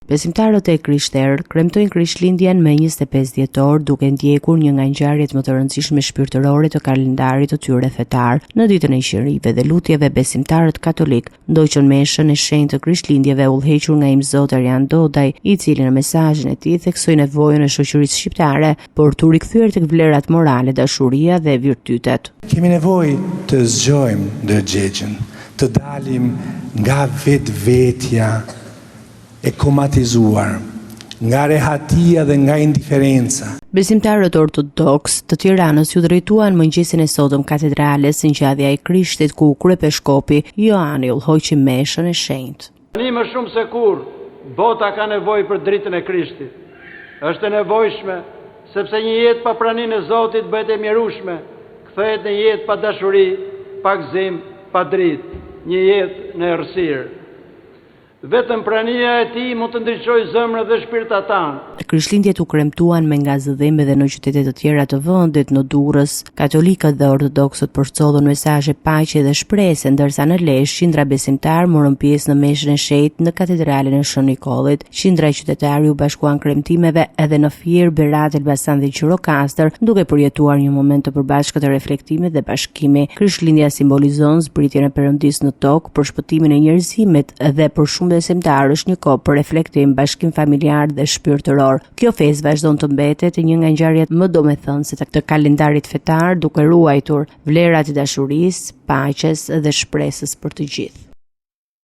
Besimtarët e Krishterë kremtojnë Krishtlindjen me 25 dhjetor duke ndjekur një nga ngjarjet më të rëndësishme shpirtërore të kalendarit të tyre fetar. Në ditën e qirive dhe lutjeve, besimtarët katolik ndoqën meshën e shenjtë të Krishtlindjeve udhëhequr nga Im Zot Arian Dodaj, i cili në mesazhin e tij theksoi nevojën e shoqërisë shqiptare për tu rikthyer tek vlerat morale, dashuria dhe virtytet. Kemi nevojë të zgjojmë ndërgjegjen, të dalim nga vetvetja e komatizuar, nga rehatia dhe nga indiferenca. Besimtarët ortodoks të Tiranës ju drejtuan mëngjesin e sotëm katedrales Ngjallja e Krishtit, ku kryepeshkopi Ioani udhëhoqi meshën e shenjtë. Tani më shumë se kur, bota ka nevojë për dritën e Krishtit. Është e nevojshme sepse një jetë pa praninë e Zotit bëhet e mjerueshme, kthehet në jetë pa dashuri, pa gëzim, pa dritë, një jetë në errësirë. Vetëm prania e tij mund të ndriçojë zemrën dhe shpirtat tanë. Krishtlindjet u kremtuan me ngazëdhim edhe në qytete të tjera të vendit. Në Durrës, katolikët dhe ortodoksët përcollën mesazhe paqe dhe shpresë, ndërsa në Lezhë qindra besimtar morën pjesë në meshën e shenjtë në katedralen e Shën Nikollit. Qindra qytetarë u bashkuan kremtimeve edhe në Fier, Berat, Elbasan dhe Gjirokastër, duke përjetuar një moment të përbashkët të reflektimit dhe bashkimi. Krishtlindja simbolizon zbritjen e Perëndisë në tokë për shpëtimin e njerëzimit dhe për shumë besimtar është një kohë për reflektim, bashkim familjar dhe shpirtëror. Kjo festë vazhdon të mbetet një nga ngjarjet më domethënëse të kalendarit fetar, duke ruajtur vlerat e dashurisë, paqes dhe shpresës për të gjithë.